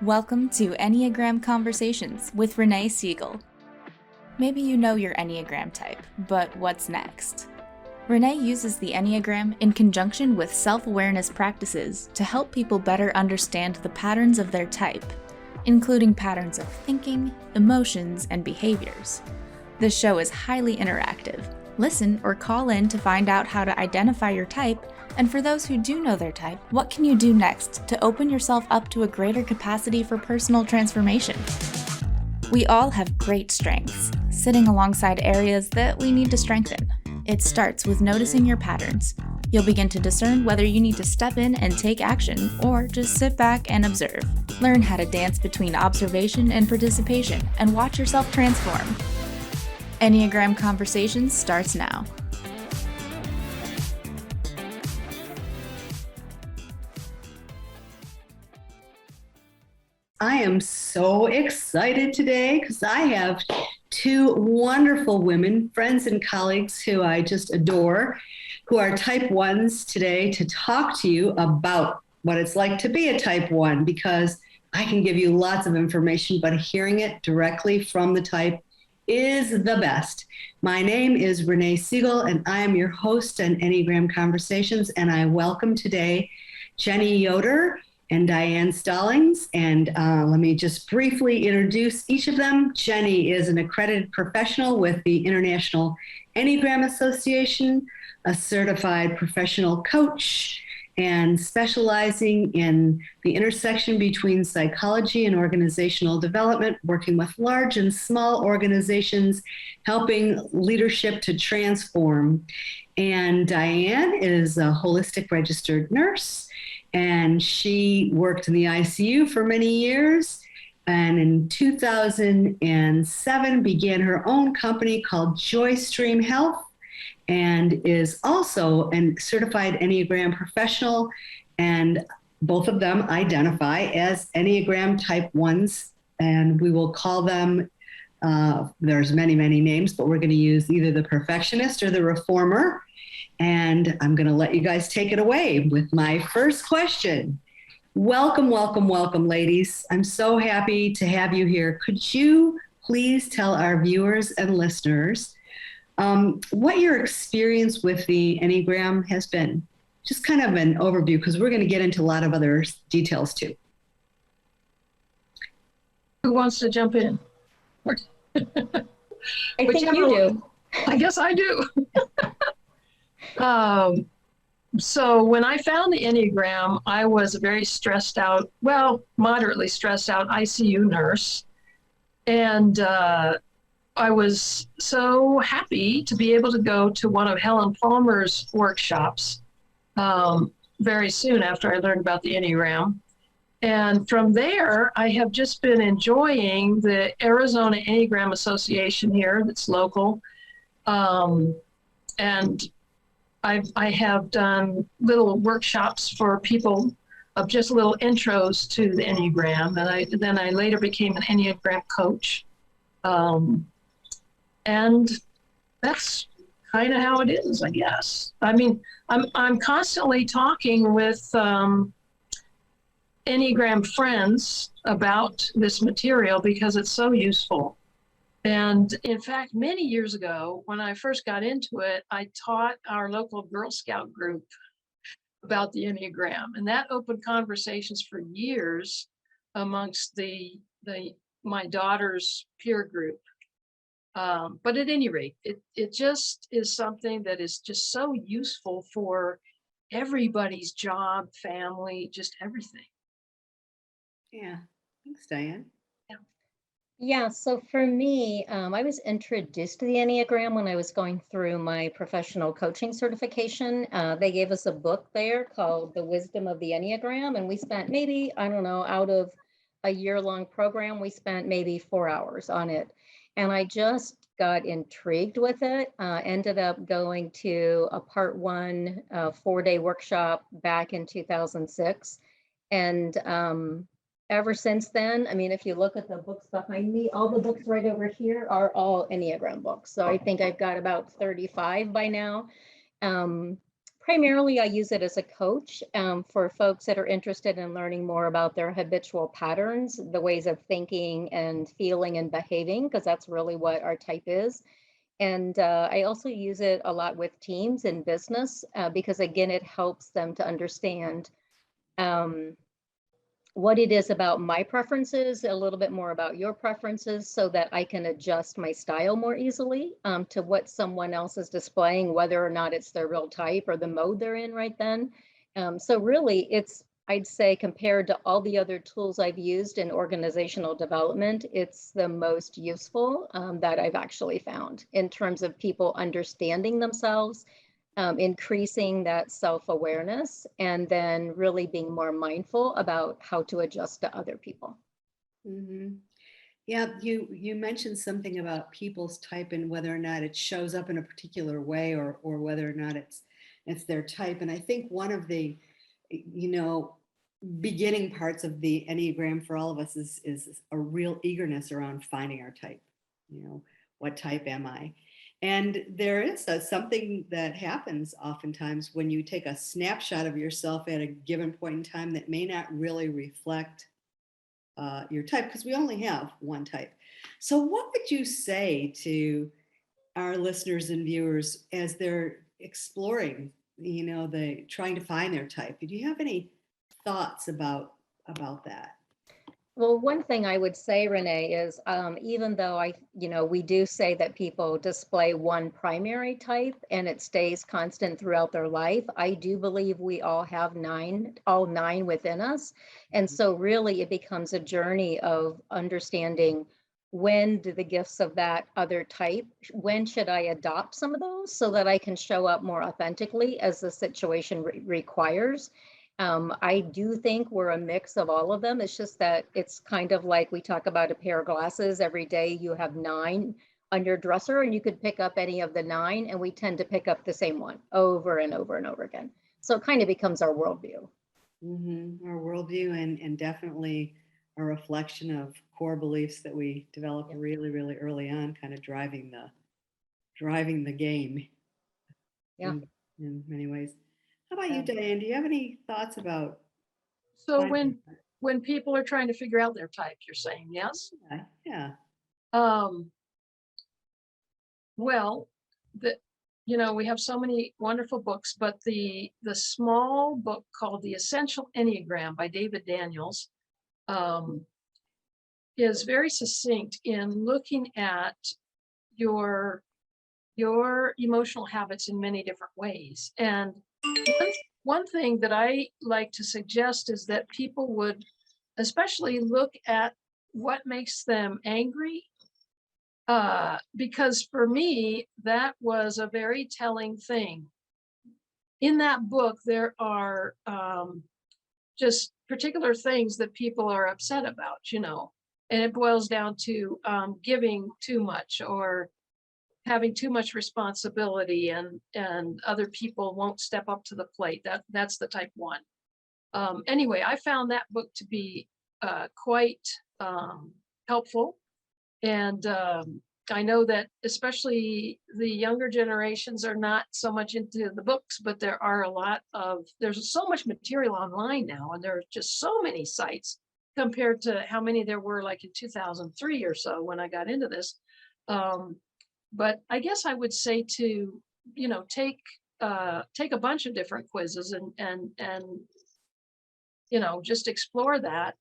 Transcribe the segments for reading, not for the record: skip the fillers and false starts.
Welcome to Enneagram Conversations with Renee Siegel. Maybe you know your Enneagram type, but what's next? Renee uses the Enneagram in conjunction with self-awareness practices to help people better understand the patterns of their type, including patterns of thinking, emotions, and behaviors. This show is highly interactive. Listen or call in to find out how to identify your type, and for those who do know their type, what can you do next to open yourself up to a greater capacity for personal transformation? We all have great strengths, sitting alongside areas that we need to strengthen. It starts with noticing your patterns. You'll begin to discern whether you need to step in and take action or just sit back and observe. Learn how to dance between observation and participation and watch yourself transform. Enneagram Conversations starts now. I am so excited today because I have two wonderful women, friends and colleagues who I just adore, who are type 1s today to talk to you about what it's like to be a type 1, because I can give you lots of information, but hearing it directly from the type is the best. My name is Renee Siegel, and I am your host on Enneagram Conversations, and I welcome today Jenny Yoder and Diane Stallings. And let me just briefly introduce each of them. Jenny is an accredited professional with the International Enneagram Association, a certified professional coach, and specializing in the intersection between psychology and organizational development, working with large and small organizations, helping leadership to transform. And Diane is a holistic registered nurse, and she worked in the ICU for many years. And in 2007, began her own company called Joystream Health, and is also a certified Enneagram professional. And both of them identify as Enneagram Type 1s. And we will call them, there's many, many names, but we're going to use either the Perfectionist or the Reformer. And I'm going to let you guys take it away with my first question. Welcome, welcome, welcome, ladies. I'm so happy to have you here. Could you please tell our viewers and listeners what your experience with the Enneagram has been? Just kind of an overview, because we're going to get into a lot of other details too. Who wants to jump in? I think you do. I guess I do. So when I found the Enneagram, I was a very stressed out, well, moderately stressed out ICU nurse. And I was so happy to be able to go to one of Helen Palmer's workshops very soon after I learned about the Enneagram. And from there, I have just been enjoying the Arizona Enneagram Association here that's local. And I have done little workshops for people of just little intros to the Enneagram. And then I later became an Enneagram coach. And that's kind of how it is, I guess. I mean, I'm constantly talking with Enneagram friends about this material because it's so useful. And in fact, many years ago, when I first got into it, I taught our local Girl Scout group about the Enneagram, and that opened conversations for years amongst my daughter's peer group. But at any rate, it just is something that is just so useful for everybody's job, family, just everything. Yeah, thanks, Diane. Yeah, so for me, I was introduced to the Enneagram when I was going through my professional coaching certification. They gave us a book there called The Wisdom of the Enneagram, and we spent maybe, I don't know, out of a year-long program, we spent maybe 4 hours on it. And I just got intrigued with it, ended up going to a part 1 4-day workshop back in 2006. And ever since then, I mean, if you look at the books behind me, all the books right over here are all Enneagram books. So I think I've got about 35 by now. Um, Primarily, I use it as a coach for folks that are interested in learning more about their habitual patterns, the ways of thinking and feeling and behaving, because that's really what our type is. And I also use it a lot with teams in business because, again, it helps them to understand um, what it is about my preferences, a little bit more about your preferences, so that I can adjust my style more easily to what someone else is displaying, whether or not it's their real type or the mode they're in right then. So really, I'd say, compared to all the other tools I've used in organizational development, it's the most useful that I've actually found in terms of people understanding themselves, increasing that self-awareness, and then really being more mindful about how to adjust to other people. Mm-hmm. Yeah, you mentioned something about people's type and whether or not it shows up in a particular way, or whether or not it's their type. And I think one of the, you know, beginning parts of the Enneagram for all of us is a real eagerness around finding our type. You know, what type am I? And there is something that happens oftentimes when you take a snapshot of yourself at a given point in time that may not really reflect your type, because we only have one type. So what would you say to our listeners and viewers as they're exploring, the trying to find their type? Do you have any thoughts about that? Well, one thing I would say, Renee, is even though we do say that people display one primary type and it stays constant throughout their life, I do believe we all have all nine within us. And so really it becomes a journey of understanding, when do the gifts of that other type, when should I adopt some of those so that I can show up more authentically as the situation requires. I do think we're a mix of all of them. It's just that it's kind of like we talk about a pair of glasses. Every day you have nine on your dresser and you could pick up any of the nine, and we tend to pick up the same one over and over and over again. So it kind of becomes our worldview. Mm-hmm. Our worldview, and definitely a reflection of core beliefs that we develop Yep. really, really early on, kind of driving the game Yeah. in many ways. How about you, Yeah. Diane? Do you have any thoughts about So finding? when people are trying to figure out their type, you're saying yes? Yeah. Um, well, the we have so many wonderful books, but the small book called The Essential Enneagram by David Daniels um, is very succinct in looking at your emotional habits in many different ways. And one thing that I like to suggest is that people would especially look at what makes them angry, because for me, that was a very telling thing. In that book, there are just particular things that people are upset about, and it boils down to giving too much or having too much responsibility, and other people won't step up to the plate. That's the type one. Anyway, I found that book to be quite helpful. And I know that especially the younger generations are not so much into the books, but there's so much material online now, and there are just so many sites compared to how many there were like in 2003 or so when I got into this. But I guess I would say to, take a bunch of different quizzes and just explore that,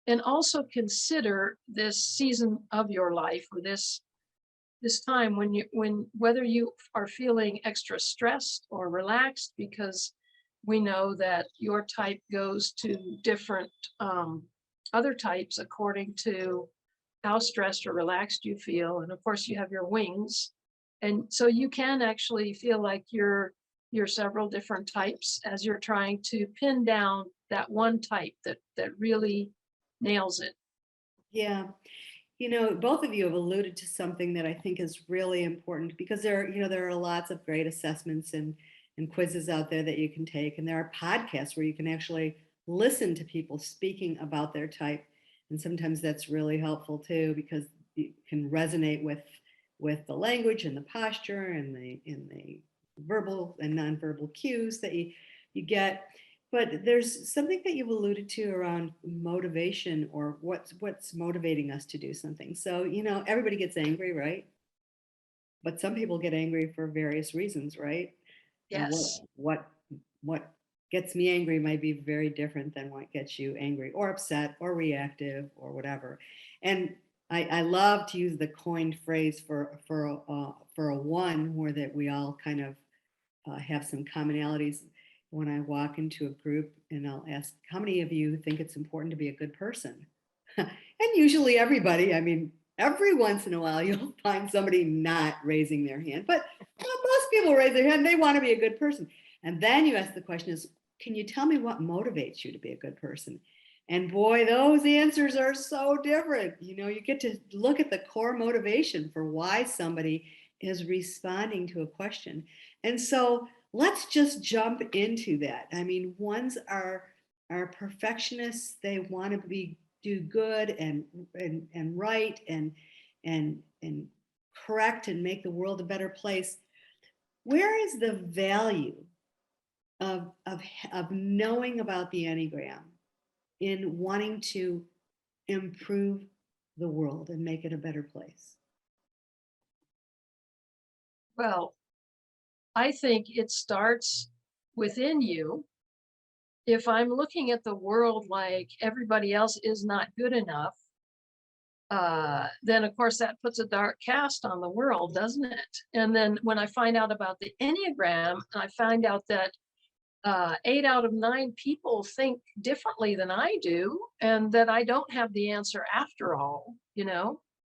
and also consider this season of your life, or this time whether you are feeling extra stressed or relaxed, because we know that your type goes to different other types according to how stressed or relaxed you feel. And of course you have your wings, and so you can actually feel like you're several different types as you're trying to pin down that one type that really nails it. Yeah. Both of you have alluded to something that I think is really important, because there are lots of great assessments and quizzes out there that you can take. And there are podcasts where you can actually listen to people speaking about their type. And sometimes that's really helpful too, because you can resonate with the language and the posture and the verbal and nonverbal cues that you get. But there's something that you've alluded to around motivation, or what's motivating us to do something. So, everybody gets angry, right? But some people get angry for various reasons, right? And Yes. what gets me angry might be very different than what gets you angry or upset or reactive or whatever. And I love to use the coined phrase for a one, where that we all kind of have some commonalities. When I walk into a group and I'll ask, how many of you think it's important to be a good person? And usually everybody, I mean, every once in a while you'll find somebody not raising their hand, but most people raise their hand. They want to be a good person. And then you ask the question is, can you tell me what motivates you to be a good person? And boy, those answers are so different. You get to look at the core motivation for why somebody is responding to a question. And so let's just jump into that. I mean, ones are perfectionists. They want to do good and right and correct and make the world a better place. Where is the value of knowing about the Enneagram in wanting to improve the world and make it a better place? Well, I think it starts within you. If I'm looking at the world like everybody else is not good enough, then of course that puts a dark cast on the world, doesn't it? And then when I find out about the Enneagram, I find out that 8 out of 9 people think differently than I do, and that I don't have the answer after all,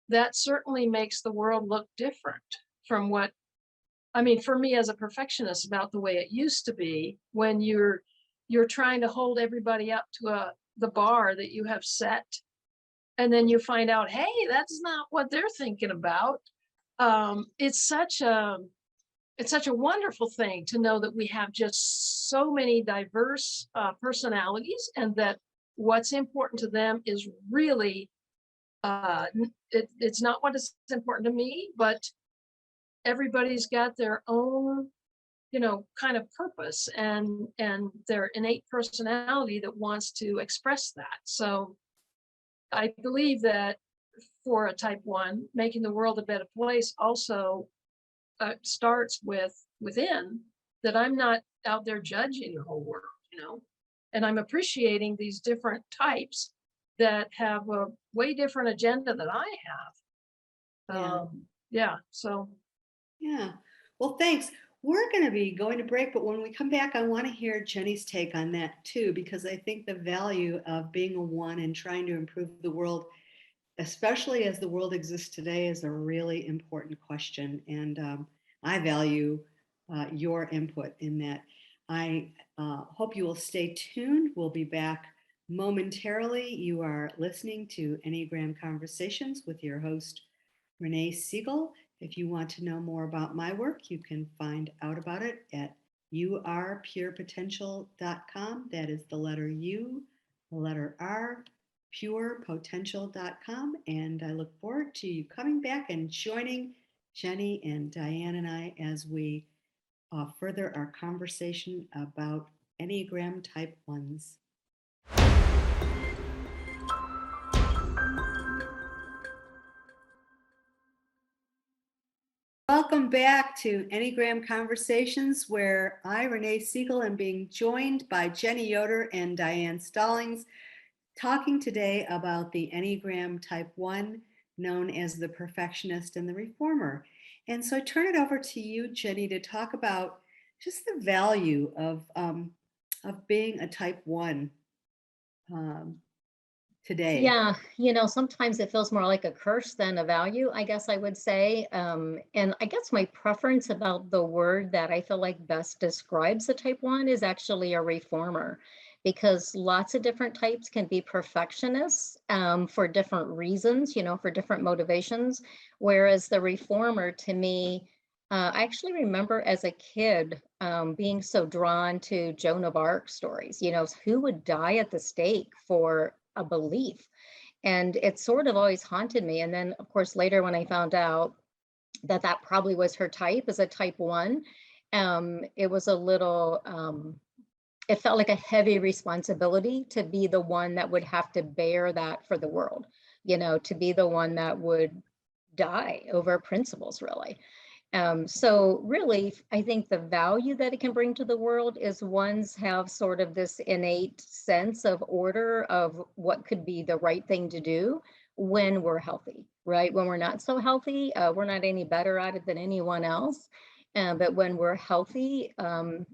that certainly makes the world look different from what, I mean, for me as a perfectionist, about the way it used to be, when you're trying to hold everybody up to the bar that you have set, and then you find out, hey, that's not what they're thinking about. It's such a wonderful thing to know that we have just so many diverse personalities, and that what's important to them is really, it's not what is important to me, but everybody's got their own, kind of purpose and their innate personality that wants to express that. So I believe that for a type 1, making the world a better place also starts within, that I'm not out there judging the whole world, and I'm appreciating these different types that have a way different agenda than I have. Yeah. So. Yeah. Well, thanks. We're going to be going to break, but when we come back, I want to hear Jenny's take on that too, because I think the value of being a one and trying to improve the world, especially as the world exists today, is a really important question. And I value your input in that. I hope you will stay tuned. We'll be back momentarily. You are listening to Enneagram Conversations with your host, Renee Siegel. If you want to know more about my work, you can find out about it at yourpurepotential.com. That is the letter U, the letter R, purepotential.com. And I look forward to you coming back and joining Jenny and Diane and I as we further our conversation about Enneagram Type 1s. Welcome back to Enneagram Conversations, where I, Renee Siegel, am being joined by Jenny Yoder and Diane Stallings, talking today about the Enneagram Type 1, known as the Perfectionist and the Reformer. And so I turn it over to you, Jenny, to talk about just the value of being a Type 1 today. Yeah, sometimes it feels more like a curse than a value, I guess I would say. And I guess my preference about the word that I feel like best describes a type 1 is actually a reformer, because lots of different types can be perfectionists for different reasons, for different motivations. Whereas the reformer, to me, I actually remember as a kid being so drawn to Joan of Arc stories, who would die at the stake for a belief. And it sort of always haunted me. And then, of course, later when I found out that that probably was her type as a type 1, it was a little, it felt like a heavy responsibility to be the one that would have to bear that for the world, to be the one that would die over principles, really. So really, I think the value that it can bring to the world is ones have sort of this innate sense of order of what could be the right thing to do when we're healthy, right? When we're not so healthy, we're not any better at it than anyone else. But when we're healthy,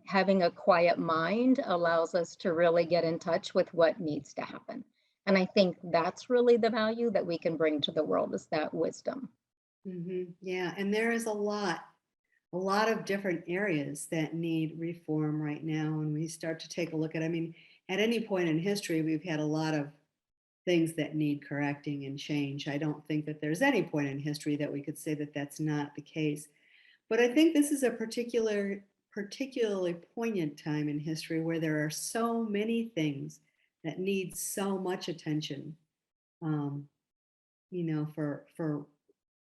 having a quiet mind allows us to really get in touch with what needs to happen. And I think that's really the value that we can bring to the world, is that wisdom. Yeah, and there is a lot of different areas that need reform right now. When we start to take a look at, I mean, at any point in history, we've had a lot of things that need correcting and change. I don't think that there's any point in history that we could say that that's not the case. But I think this is a particularly poignant time in history where there are so many things that need so much attention, for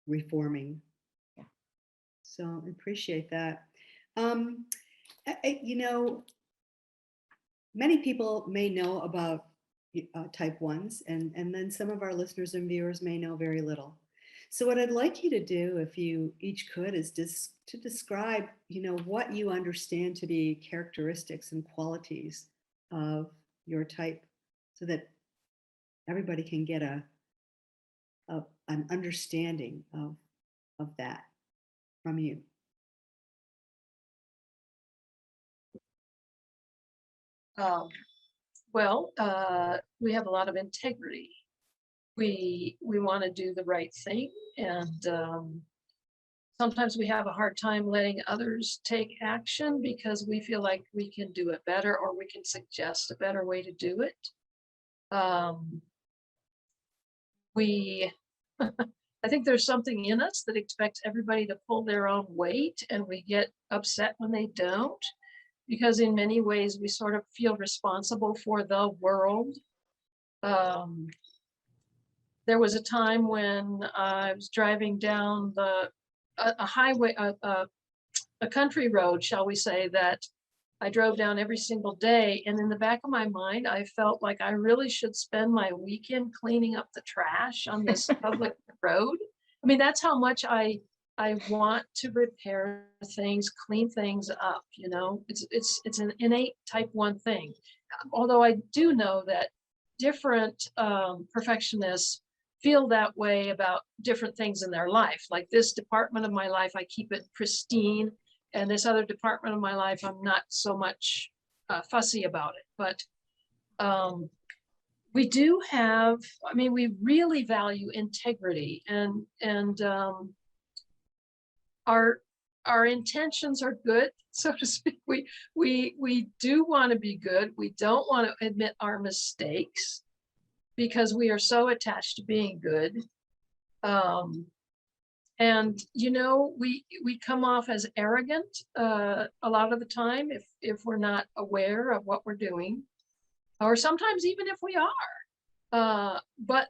reforming. Yeah. So I appreciate that. Many people may know about type 1s, and then some of our listeners and viewers may know very little. So what I'd like you to do, if you each could, is to describe, what you understand to be characteristics and qualities of your type, so that everybody can get an understanding of that from you. We have a lot of integrity. We want to do the right thing, and sometimes we have a hard time letting others take action because we feel like we can do it better, or we can suggest a better way to do it. I think there's something in us that expects everybody to pull their own weight, and we get upset when they don't, because in many ways we sort of feel responsible for the world. There was a time when I was driving down a highway, a country road, shall we say, that I drove down every single day. And in the back of my mind, I felt like I really should spend my weekend cleaning up the trash on this public road. I mean, that's how much I want to repair things, clean things up. It's an innate type 1 thing. Although I do know that different perfectionists feel that way about different things in their life. Like this department of my life, I keep it pristine. And this other department of my life, I'm not so much fussy about it. But we do have, we really value integrity, and our intentions are good, so to speak. We do want to be good. We don't want to admit our mistakes because we are so attached to being good. And we come off as arrogant a lot of the time if we're not aware of what we're doing, or sometimes even if we are. But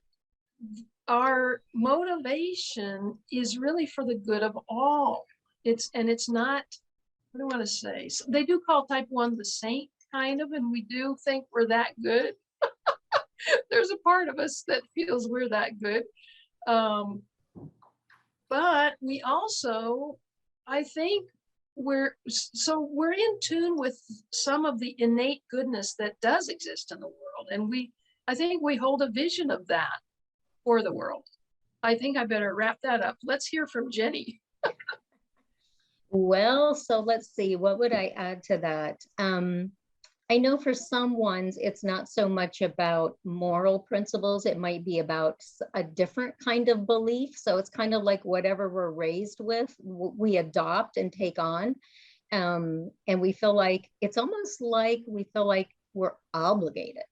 our motivation is really for the good of all. It's not, what do I want to say? So they do call type 1 the saint, kind of, and we do think we're that good. There's a part of us that feels we're that good. But we also, I think we're in tune with some of the innate goodness that does exist in the world. And I think we hold a vision of that for the world. I think I better wrap that up. Let's hear from Jenny. Well, so let's see, what would I add to that? I know for some ones, it's not so much about moral principles. It might be about a different kind of belief. So it's kind of like whatever we're raised with, we adopt and take on. And we feel like, it's almost like we feel like we're obligated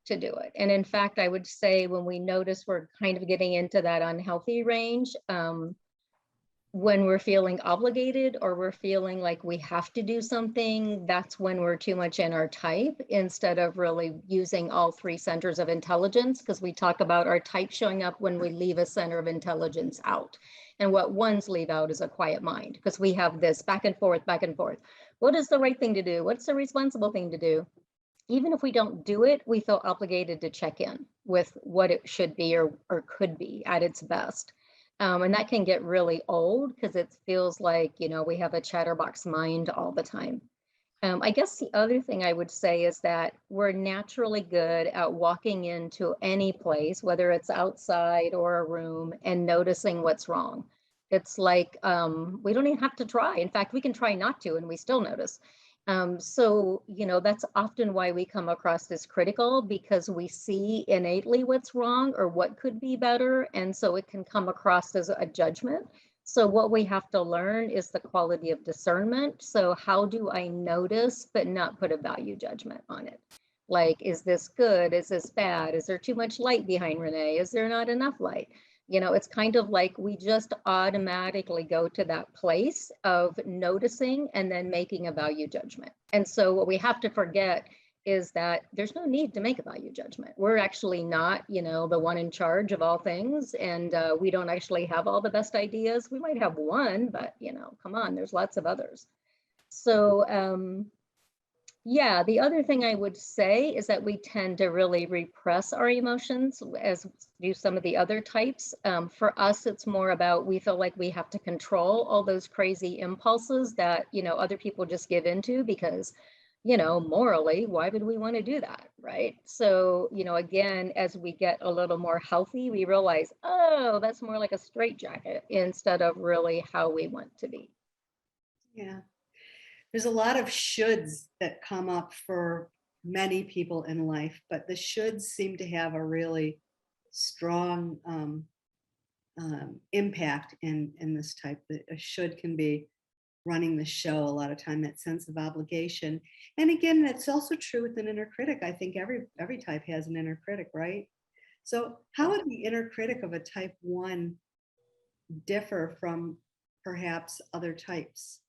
to do it. And in fact, I would say when we notice we're kind of getting into that unhealthy range, when we're feeling obligated or we're feeling like we have to do something, that's when we're too much in our type instead of really using all three centers of intelligence, because we talk about our type showing up when we leave a center of intelligence out. And what ones leave out is a quiet mind, because we have this back and forth, back and forth. What is the right thing to do? What's the responsible thing to do? Even if we don't do it, we feel obligated to check in with what it should be or could be at its best. And that can get really old because it feels like, we have a chatterbox mind all the time. I guess the other thing I would say is that we're naturally good at walking into any place, whether it's outside or a room, and noticing what's wrong. It's like we don't even have to try. In fact, we can try not to, and we still notice. So, that's often why we come across as critical, because we see innately what's wrong or what could be better. And so it can come across as a judgment. So what we have to learn is the quality of discernment. So how do I notice, but not put a value judgment on it? Like, is this good? Is this bad? Is there too much light behind Renee? Is there not enough light? It's kind of like we just automatically go to that place of noticing and then making a value judgment. And so what we have to forget is that there's no need to make a value judgment. We're actually not, the one in charge of all things. And we don't actually have all the best ideas. We might have one, but, come on, there's lots of others. So, yeah, the other thing I would say is that we tend to really repress our emotions, as do some of the other types. For us, it's more about we feel like we have to control all those crazy impulses that, other people just give into because, morally, why would we want to do that, right? So, again, as we get a little more healthy, we realize, oh, that's more like a straitjacket instead of really how we want to be. Yeah. There's a lot of shoulds that come up for many people in life, but the shoulds seem to have a really strong impact in this type. A should can be running the show a lot of time, that sense of obligation. And again, that's also true with an inner critic. I think every type has an inner critic, right? So how would the inner critic of a type 1 differ from perhaps other types?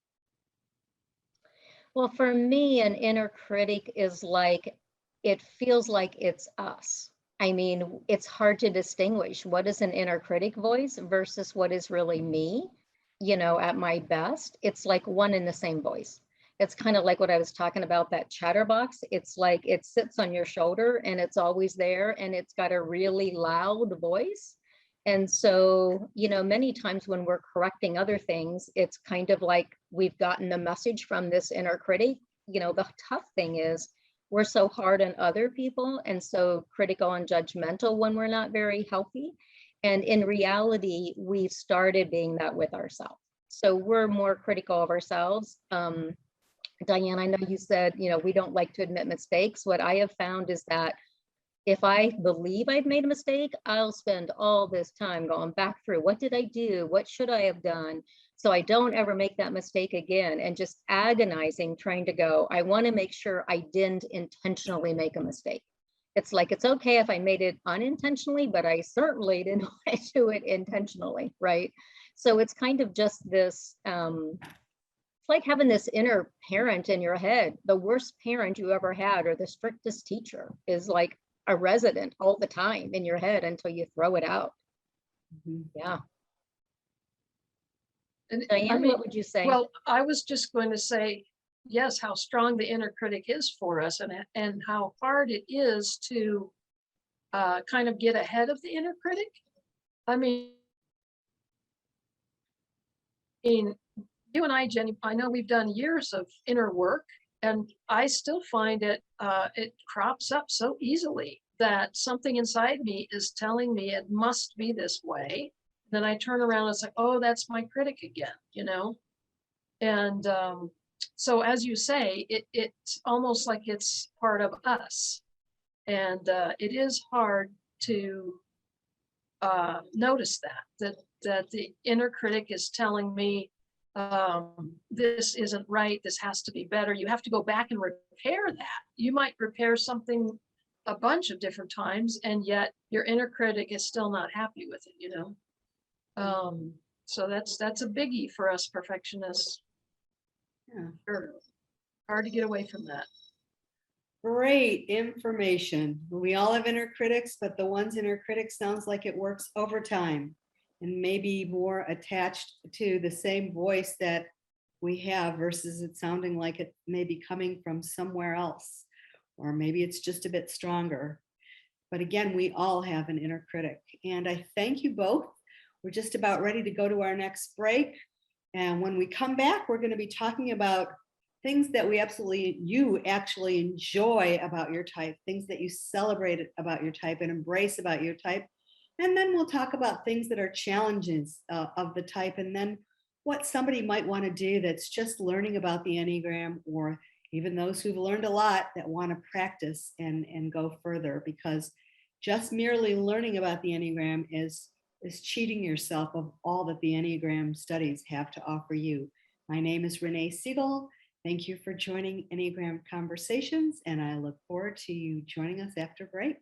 Well, for me, an inner critic is like, it feels like it's us. I mean, it's hard to distinguish what is an inner critic voice versus what is really me, at my best. It's like one and the same voice. It's kind of like what I was talking about, that chatterbox. It's like it sits on your shoulder and it's always there and it's got a really loud voice. And so, many times when we're correcting other things, it's kind of like we've gotten a message from this inner critic. The tough thing is we're so hard on other people and so critical and judgmental when we're not very healthy. And in reality, we've started being that with ourselves. So we're more critical of ourselves. Diane, I know you said, we don't like to admit mistakes. What I have found is that if I believe I've made a mistake, I'll spend all this time going back through, what did I do? What should I have done? So I don't ever make that mistake again, and just agonizing, trying to go, I want to make sure I didn't intentionally make a mistake. It's like, it's okay if I made it unintentionally, but I certainly didn't want to do it intentionally, right? So it's kind of just this, it's like having this inner parent in your head. The worst parent you ever had or the strictest teacher is like a resident all the time in your head until you throw it out. Mm-hmm. Yeah. And Diane, what would you say? Well, I was just going to say, yes, how strong the inner critic is for us and how hard it is to kind of get ahead of the inner critic. I mean, you and I, Jenny, I know we've done years of inner work, and I still find it crops up so easily that something inside me is telling me it must be this way. Then I turn around and say, oh, that's my critic again, And so as you say, it's almost like it's part of us. And it is hard to notice that the inner critic is telling me, this isn't right, this has to be better. You have to go back and repair that. You might repair something a bunch of different times, and yet your inner critic is still not happy with it, So that's a biggie for us perfectionists. Yeah. Sure. Hard to get away from that. Great information. We all have inner critics, but the one's inner critic sounds like it works overtime and maybe more attached to the same voice that we have versus it sounding like it may be coming from somewhere else, or maybe it's just a bit stronger. But again, we all have an inner critic. And I thank you both. We're just about ready to go to our next break. And when we come back, we're going to be talking about things that you actually enjoy about your type, things that you celebrate about your type and embrace about your type. And then we'll talk about things that are challenges of the type, and then what somebody might want to do that's just learning about the Enneagram, or even those who've learned a lot that want to practice and go further, because just merely learning about the Enneagram is cheating yourself of all that the Enneagram studies have to offer you. My name is Renee Siegel. Thank you for joining Enneagram Conversations, and I look forward to you joining us after break.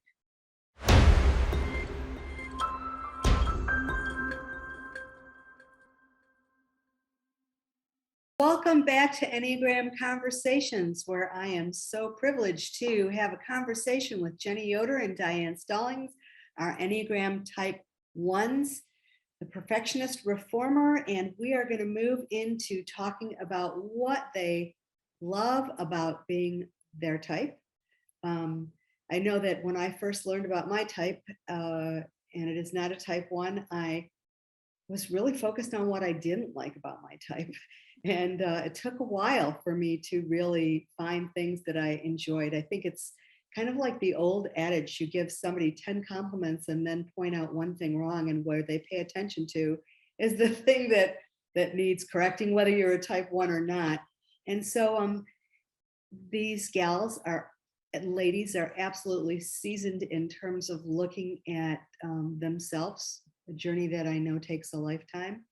Welcome back to Enneagram Conversations, where I am so privileged to have a conversation with Jenny Yoder and Diane Stallings, our Enneagram Type 1s, the Perfectionist Reformer, and we are going to move into talking about what they love about being their type. I know that when I first learned about my type, and it is not a type 1, I was really focused on what I didn't like about my type. And it took a while for me to really find things that I enjoyed. I think it's kind of like the old adage, you give somebody 10 compliments and then point out one thing wrong, and where they pay attention to is the thing that needs correcting, whether you're a type 1 or not. And so these ladies are absolutely seasoned in terms of looking at themselves, a journey that I know takes a lifetime.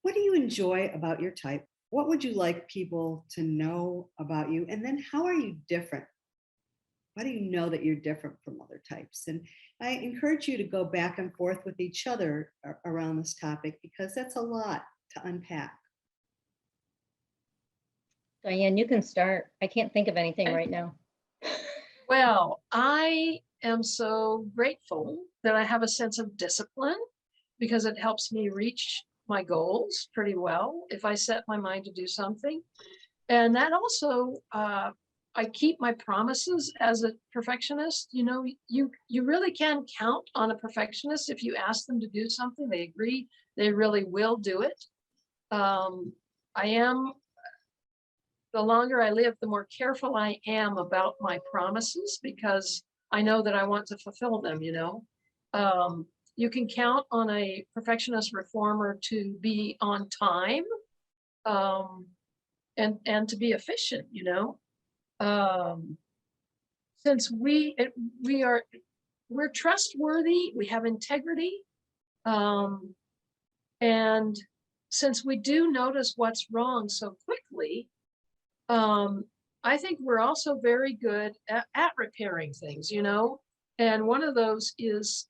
What do you enjoy about your type? What would you like people to know about you? And then how are you different? How do you know that you're different from other types? And I encourage you to go back and forth with each other around this topic, because that's a lot to unpack. Diane, you can start. I can't think of anything Okay. right now. Well, I am so grateful that I have a sense of discipline, because it helps me reach my goals pretty well if I set my mind to do something. And that also, I keep my promises as a perfectionist. You know, you really can count on a perfectionist. If you ask them to do something, they agree, they really will do it. The longer I live, the more careful I am about my promises, because I know that I want to fulfill them, you know. You can count on a perfectionist reformer to be on time, and to be efficient, you know. Since we're trustworthy, we have integrity, and since we do notice what's wrong so quickly, I think we're also very good at repairing things, you know. And one of those is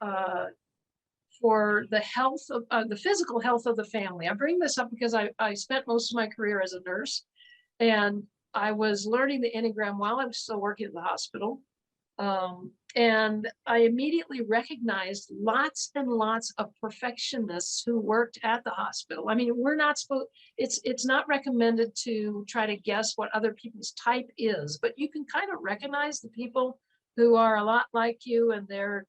for the health of the physical health of the family. I bring this up because I spent most of my career as a nurse, and I was learning the Enneagram while I was still working at the hospital. And I immediately recognized lots and lots of perfectionists who worked at the hospital. I mean, we're not supposed, it's not recommended to try to guess what other people's type is, but you can kind of recognize the people who are a lot like you, and they're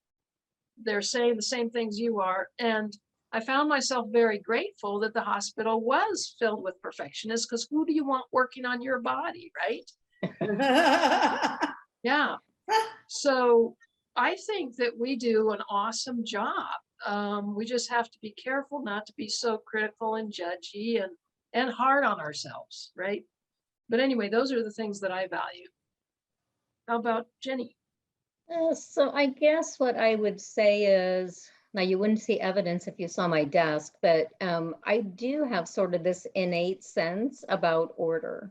saying the same things you are. And I found myself very grateful that the hospital was filled with perfectionists, because who do you want working on your body, right? Yeah. So I think that we do an awesome job. We just have to be careful not to be so critical and judgy and hard on ourselves, right? But anyway, those are the things that I value. How about Jenny? So I guess what I would say is, now you wouldn't see evidence if you saw my desk, but I do have sort of this innate sense about order.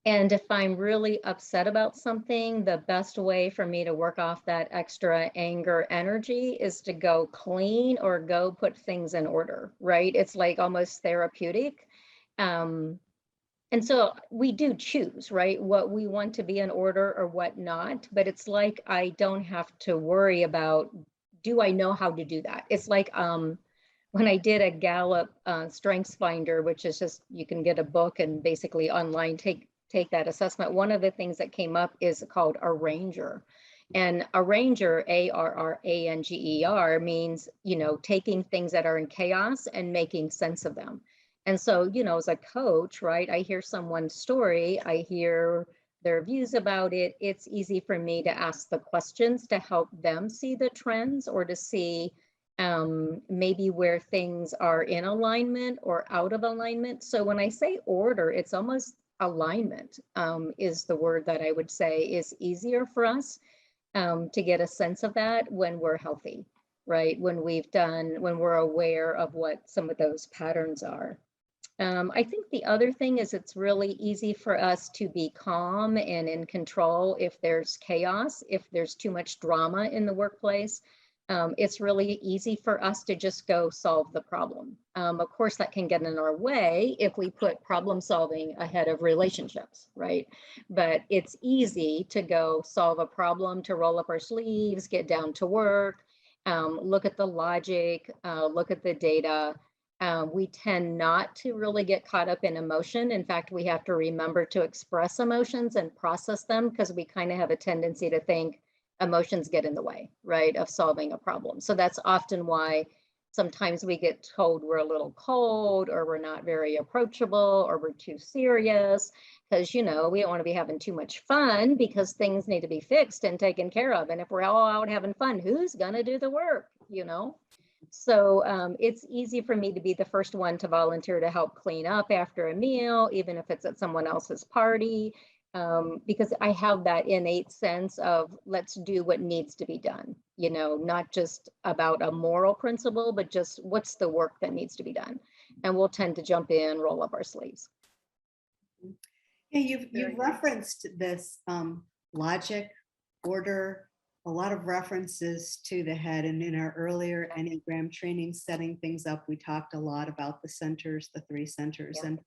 And if I'm really upset about something, the best way for me to work off that extra anger energy is to go clean or go put things in order, right? It's like almost therapeutic. Um, and so we do choose, right, what we want to be in order or what not. But it's like I don't have to worry about, do I know how to do that? It's like when I did a Gallup Strengths Finder, which is just, you can get a book and basically online take that assessment. One of the things that came up is called arranger. And arranger, ARRANGER, means, taking things that are in chaos and making sense of them. And so, as a coach, right, I hear someone's story, I hear their views about it. It's easy for me to ask the questions to help them see the trends or to see maybe where things are in alignment or out of alignment. So when I say order, it's almost alignment is the word that I would say is easier for us to get a sense of that when we're healthy, right? When we're aware of what some of those patterns are. I think the other thing is it's really easy for us to be calm and in control if there's chaos, if there's too much drama in the workplace. It's really easy for us to just go solve the problem. Of course, that can get in our way if we put problem solving ahead of relationships, right? But it's easy to go solve a problem, to roll up our sleeves, get down to work, look at the logic, look at the data. We tend not to really get caught up in emotion. In fact, we have to remember to express emotions and process them because we kind of have a tendency to think emotions get in the way, right, of solving a problem. So that's often why sometimes we get told we're a little cold or we're not very approachable or we're too serious because, we don't want to be having too much fun because things need to be fixed and taken care of. And if we're all out having fun, who's going to do the work, So it's easy for me to be the first one to volunteer to help clean up after a meal, even if it's at someone else's party, because I have that innate sense of let's do what needs to be done, not just about a moral principle, but just what's the work that needs to be done. And we'll tend to jump in, roll up our sleeves. Yeah, you've referenced this logic, order, a lot of references to the head. And in our earlier Enneagram training, setting things up, we talked a lot about the centers, the 3 centers. Yeah. And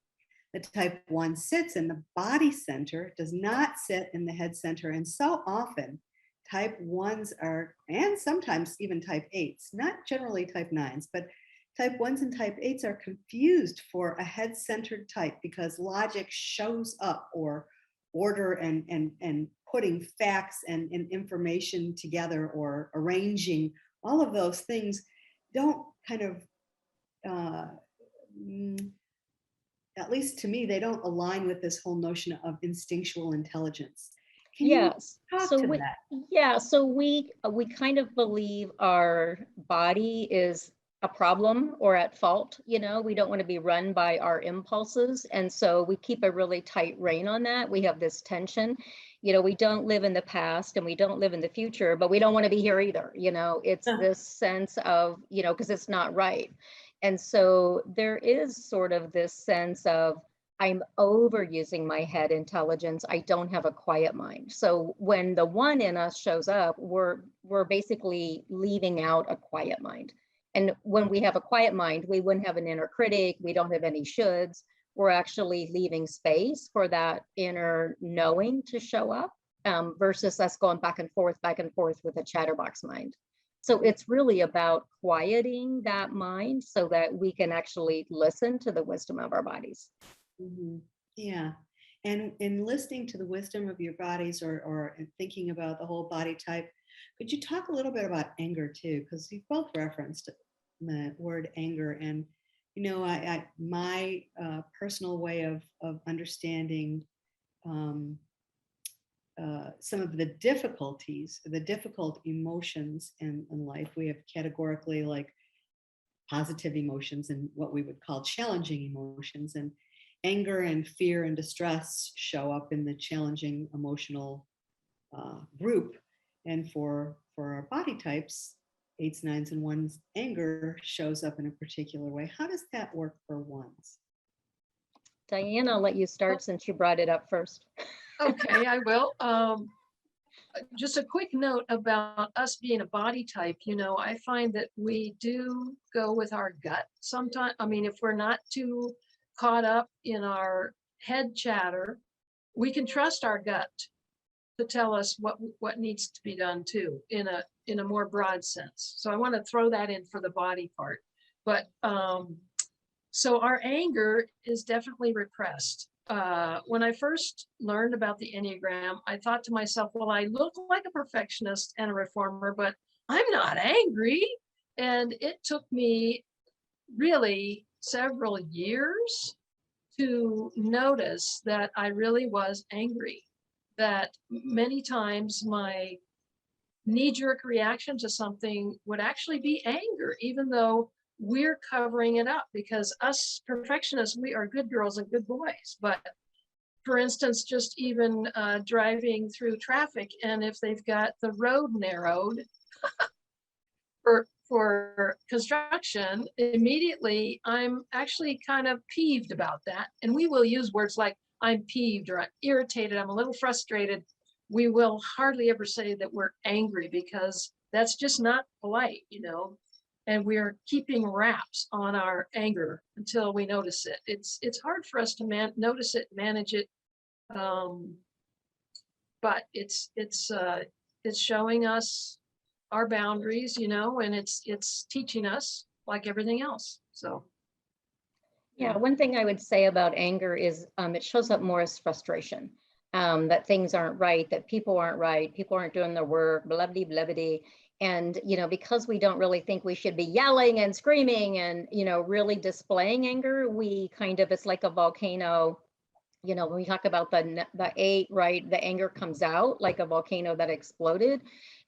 the type 1 sits in the body center, does not sit in the head center. And so often type 1s are, and sometimes even type 8s, not generally type 9s, but type 1s and type 8s are confused for a head-centered type because logic shows up, or order and putting facts and information together, or arranging, all of those things don't kind of, at least to me, they don't align with this whole notion of instinctual intelligence. Can Yes. you talk So to that? Yeah. So we kind of believe our body is a problem or at fault. We don't want to be run by our impulses, and so we keep a really tight rein on that. We have this tension. We don't live in the past and we don't live in the future, but we don't want to be here either. It's this sense of because it's not right, and so there is sort of this sense of, I'm overusing my head intelligence. I don't have a quiet mind. So when the 1 in us shows up, we're basically leaving out a quiet mind. And when we have a quiet mind, we wouldn't have an inner critic. We don't have any shoulds. We're actually leaving space for that inner knowing to show up versus us going back and forth with a chatterbox mind. So it's really about quieting that mind so that we can actually listen to the wisdom of our bodies. Mm-hmm. Yeah. And in listening to the wisdom of your bodies, or thinking about the whole body type, could you talk a little bit about anger too? Because you both referenced the word anger. And, my personal way of understanding some of the difficult emotions in life, we have categorically like positive emotions and what we would call challenging emotions. And anger and fear and distress show up in the challenging emotional group. And for our body types, 8s, 9s, and 1s, anger shows up in a particular way. How does that work for 1s? Diane, I'll let you start since you brought it up first. Okay, I will. Just a quick note about us being a body type. I find that we do go with our gut sometimes. I mean, if we're not too caught up in our head chatter, we can trust our gut to tell us what needs to be done too, in a more broad sense. So I want to throw that in for the body part. But so our anger is definitely repressed. When I first learned about the Enneagram, I thought to myself, well, I look like a perfectionist and a reformer, but I'm not angry. And it took me really several years to notice that I really was angry, that many times my knee-jerk reaction to something would actually be anger, even though we're covering it up, because us perfectionists, we are good girls and good boys. But for instance, just even driving through traffic, and if they've got the road narrowed for construction, immediately I'm actually kind of peeved about that. And we will use words like I'm peeved or I'm irritated, I'm a little frustrated. We will hardly ever say that we're angry, because that's just not polite, and we're keeping wraps on our anger until we notice it. It's hard for us to notice it, manage it, but it's showing us our boundaries, and it's teaching us like everything else. So Yeah, one thing I would say about anger is it shows up more as frustration, that things aren't right, that people aren't doing their work, blah, blah, blah, blah. And, because we don't really think we should be yelling and screaming and, really displaying anger, we it's like a volcano. When we talk about the 8, right, the anger comes out like a volcano that exploded.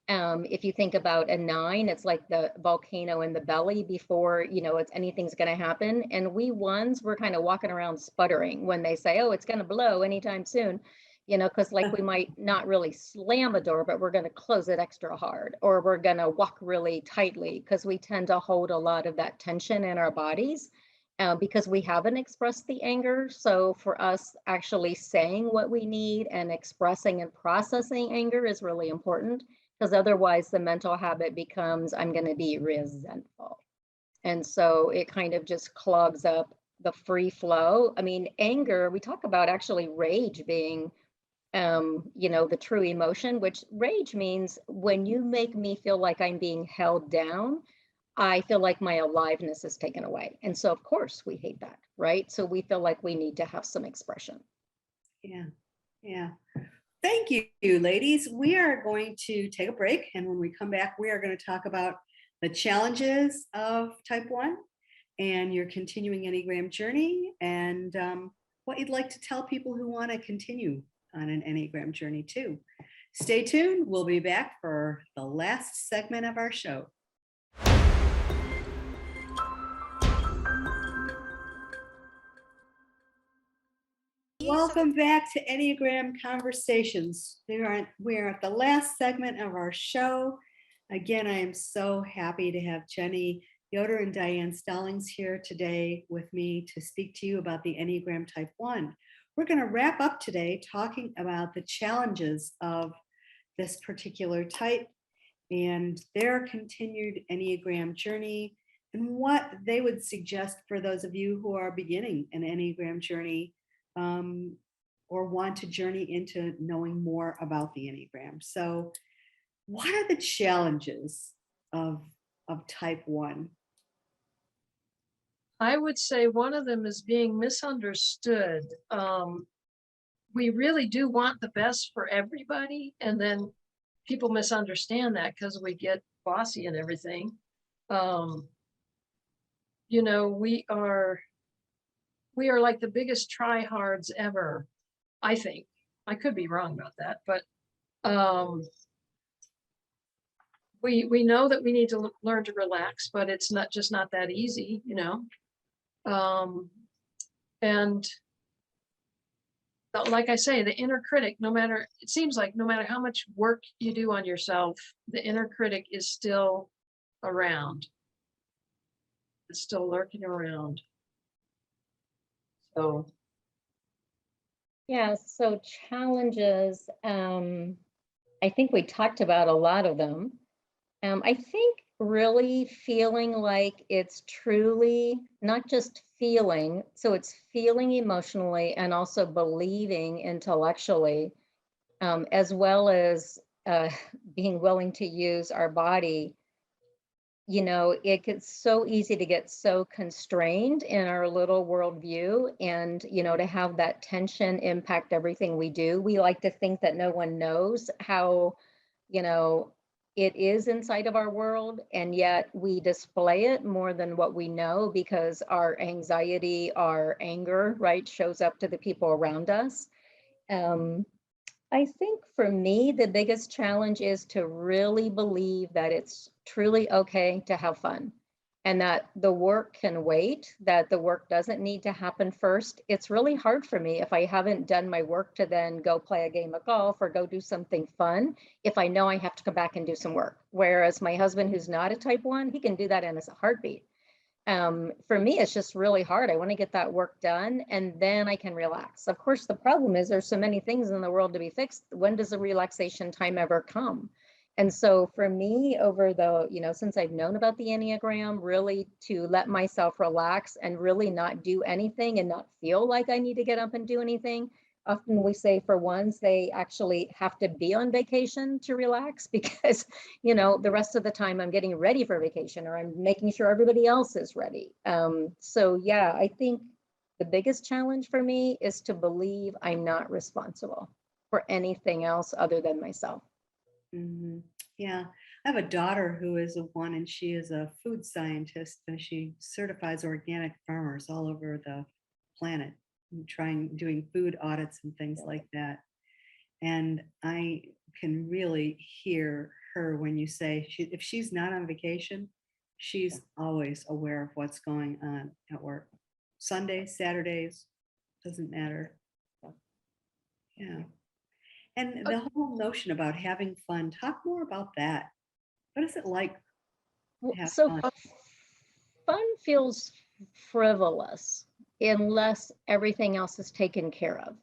If you think about a 9, it's like the volcano in the belly before, anything's going to happen. And we're kind of walking around sputtering when they say, oh, it's going to blow anytime soon, because we might not really slam a door, but we're going to close it extra hard, or we're going to walk really tightly, because we tend to hold a lot of that tension in our bodies. Because we haven't expressed the anger. So for us, actually saying what we need and expressing and processing anger is really important, because otherwise the mental habit becomes, I'm going to be resentful. And so it kind of just clogs up the free flow. I mean, anger, we talk about actually rage being, the true emotion, which rage means when you make me feel like I'm being held down, I feel like my aliveness is taken away. And so, of course, we hate that, right? So we feel like we need to have some expression. Yeah. Thank you, ladies. We are going to take a break. And when we come back, we are going to talk about the challenges of type 1 and your continuing Enneagram journey, and what you'd like to tell people who want to continue on an Enneagram journey too. Stay tuned. We'll be back for the last segment of our show. Welcome back to Enneagram Conversations. We are at the last segment of our show. Again, I am so happy to have Jenny Yoder and Diane Stallings here today with me to speak to you about the Enneagram Type 1. We're going to wrap up today talking about the challenges of this particular type and their continued Enneagram journey, and what they would suggest for those of you who are beginning an Enneagram journey, or want to journey into knowing more about the Enneagram. So what are the challenges of type 1? I would say one of them is being misunderstood. We really do want the best for everybody, and then people misunderstand that because we get bossy and everything. We are like the biggest tryhards ever, I think. I could be wrong about that, but we know that we need to learn to relax, but it's not that easy, and like I say, the inner critic, it seems like no matter how much work you do on yourself, the inner critic is still around. It's still lurking around. So Yeah, so challenges, I think we talked about a lot of them. I think really feeling like it's truly not just feeling, so it's feeling emotionally and also believing intellectually, as well as uh, being willing to use our body. It gets so easy to get so constrained in our little worldview, and, to have that tension impact everything we do. We like to think that no one knows how, you know, it is inside of our world, and yet we display it more than what we know because our anxiety, our anger, right, shows up to the people around us. Um, I think for me, the biggest challenge is to really believe that it's truly okay to have fun and that the work can wait, that the work doesn't need to happen first. It's really hard for me if I haven't done my work to then go play a game of golf or go do something fun, if I know I have to come back and do some work. Whereas my husband, who's not a type one, he can do that in a heartbeat. For me, it's just really hard. I want to get that work done and then I can relax. Of course, the problem is there's so many things in the world to be fixed. When does the relaxation time ever come? And so for me, over the, since I've known about the Enneagram, really to let myself relax and really not do anything and not feel like I need to get up and do anything. Often we say for ones, they actually have to be on vacation to relax because the rest of the time I'm getting ready for vacation or I'm making sure everybody else is ready. So yeah, I think the biggest challenge for me is to believe I'm not responsible for anything else other than myself. Mhm. Yeah, I have a daughter who is a one, and she is a food scientist, and she certifies organic farmers all over the planet, and doing food audits and things like that. And I can really hear her when you say if she's not on vacation, she's always aware of what's going on at work. Sundays, Saturdays, doesn't matter. Yeah. And the whole notion about having fun, talk more about that. What is it like to have So fun? fun feels frivolous unless everything else is taken care of.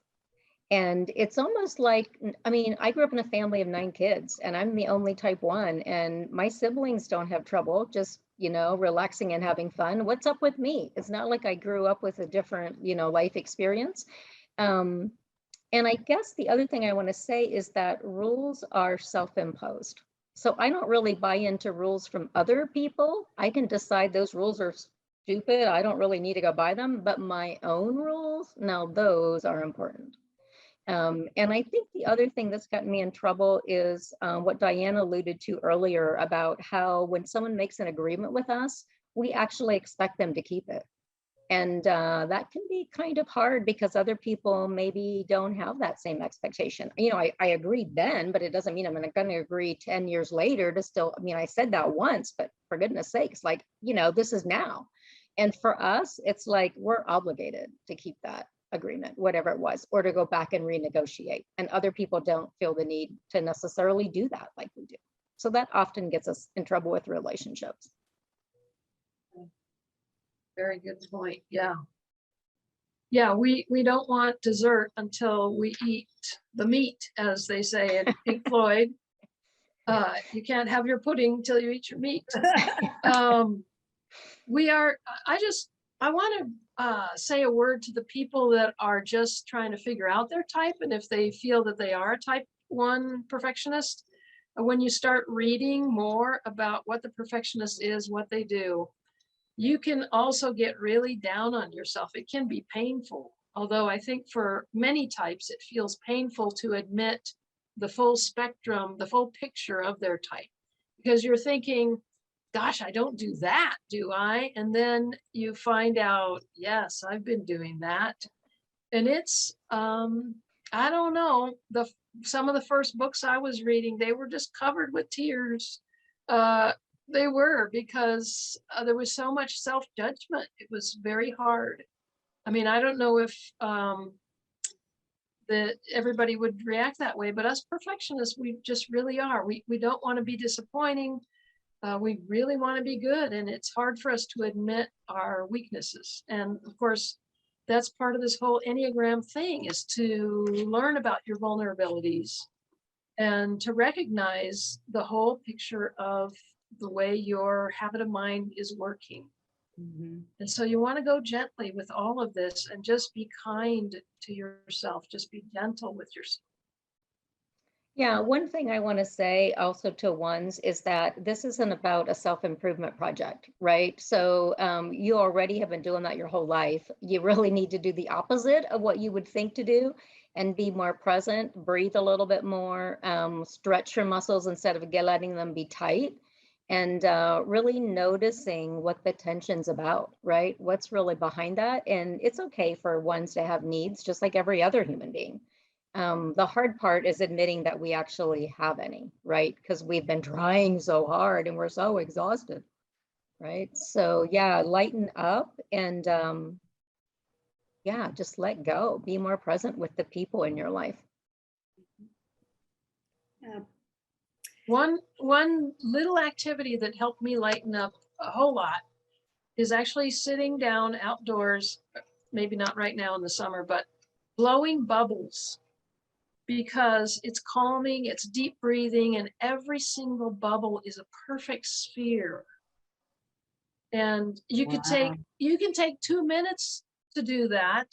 And it's almost like, I mean, I grew up in a family of 9 kids and I'm the only type one, and my siblings don't have trouble just, relaxing and having fun. What's up with me? It's not like I grew up with a different, life experience. Um, and I guess the other thing I want to say is that rules are self-imposed. So I don't really buy into rules from other people. I can decide those rules are stupid. I don't really need to go by them, but my own rules, now those are important. And I think the other thing that's gotten me in trouble is what Diane alluded to earlier about how when someone makes an agreement with us, we actually expect them to keep it. And that can be kind of hard because other people maybe don't have that same expectation. I agreed then, but it doesn't mean I'm going to agree 10 years later to still, I said that once, but for goodness sakes, this is now. And for us, it's like we're obligated to keep that agreement, whatever it was, or to go back and renegotiate. And other people don't feel the need to necessarily do that like we do. So that often gets us in trouble with relationships. Very good point. Yeah. Yeah, we don't want dessert until we eat the meat, as they say in Pink Floyd. You can't have your pudding till you eat your meat. I want to say a word to the people that are just trying to figure out their type, and if they feel that they are a type 1 perfectionist, when you start reading more about what the perfectionist is, what they do, you can also get really down on yourself. It can be painful, although I think for many types, it feels painful to admit the full spectrum, the full picture of their type, because you're thinking, gosh, I don't do that, do I? And then you find out, yes, I've been doing that. And it's, I don't know, some of the first books I was reading, they were just covered with tears. They were, because there was so much self-judgment. It was very hard. I don't know if that everybody would react that way, but us perfectionists, we just really are. We don't want to be disappointing. We really want to be good, and it's hard for us to admit our weaknesses. And of course, That's part of this whole Enneagram thing, is to learn about your vulnerabilities and to recognize the whole picture of the way your habit of mind is working. And so you want to go gently with all of this and just be kind to yourself, just be gentle with yourself. Yeah, one thing I want to say also to ones is that this isn't about a self-improvement project, right? So you already have been doing that your whole life. You really need to do the opposite of what you would think to do and be more present, breathe a little bit more, stretch your muscles instead of letting them be tight, and really noticing what the tension's about, right? What's really behind that. And it's okay for ones to have needs, just like every other human being. The hard part is admitting that we actually have any, right? Because we've been trying so hard and we're so exhausted, right? So yeah, lighten up and yeah, just let go. Be more present with the people in your life. Yeah. One little activity that helped me lighten up a whole lot is actually sitting down outdoors, maybe not right now in the summer, but blowing bubbles, because it's calming, it's deep breathing, and every single bubble is a perfect sphere. And you can take 2 minutes to do that.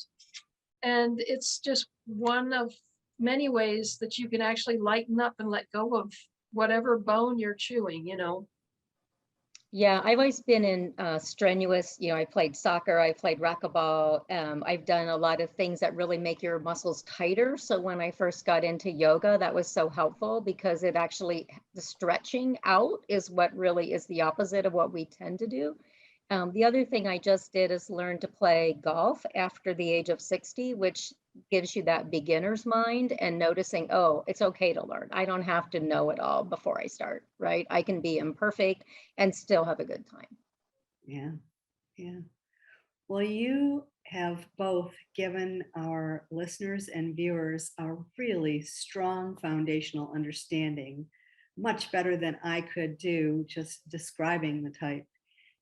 And it's just one of many ways that you can actually lighten up and let go of whatever bone you're chewing, you know. Yeah, I've always been in strenuous, I played soccer, I played racquetball. I've done a lot of things that really make your muscles tighter. So when I first got into yoga, that was so helpful because it actually, the stretching out is what really is the opposite of what we tend to do. The other thing I just did is learn to play golf after the age of 60, which gives you that beginner's mind and noticing, oh, it's okay to learn. I don't have to know it all before I start, right? I can be imperfect and still have a good time. Yeah. Yeah. Well, you have both given our listeners and viewers a really strong foundational understanding, much better than I could do just describing the type.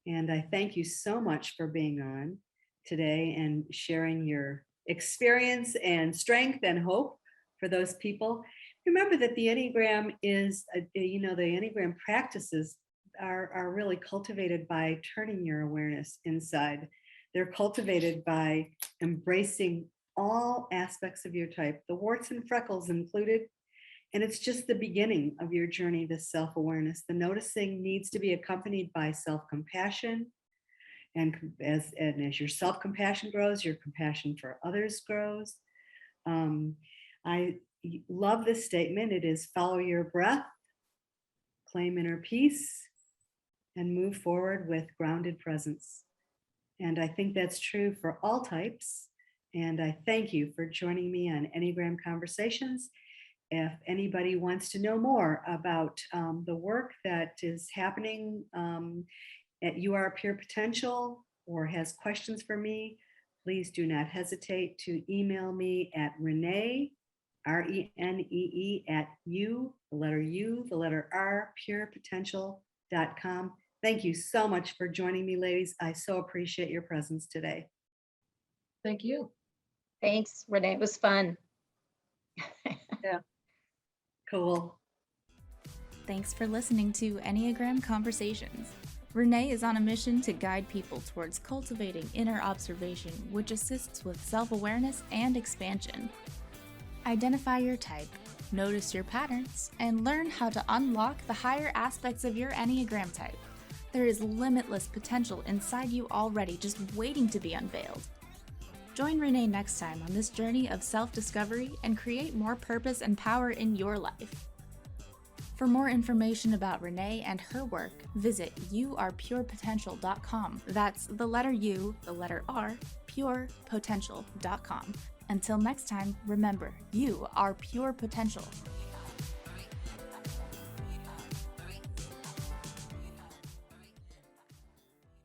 And I thank you so much for being on today and sharing your experience and strength and hope for those people. Remember that the Enneagram is, the Enneagram practices are really cultivated by turning your awareness inside. They're cultivated by embracing all aspects of your type, the warts and freckles included. And it's just the beginning of your journey to self-awareness. The noticing needs to be accompanied by self-compassion. And as your self-compassion grows, your compassion for others grows. I love this statement. It is follow your breath, claim inner peace, and move forward with grounded presence. And I think that's true for all types. And I thank you for joining me on Enneagram Conversations. If anybody wants to know more about the work that is happening at You Are Pure Potential or has questions for me, please do not hesitate to email me at Renee, Renee, at you, the letter U, the letter R, purepotential.com. Thank you so much for joining me, ladies. I so appreciate your presence today. Thank you. Thanks, Renee. It was fun. Yeah. Cool. Thanks for listening to Enneagram Conversations. Renee is on a mission to guide people towards cultivating inner observation, which assists with self-awareness and expansion. Identify your type, notice your patterns, and learn how to unlock the higher aspects of your Enneagram type. There is limitless potential inside you already, just waiting to be unveiled. Join Renee next time on this journey of self-discovery and create more purpose and power in your life. For more information about Renee and her work, visit youarepurepotential.com. That's the letter U, the letter R, purepotential.com. Until next time, remember, you are pure potential.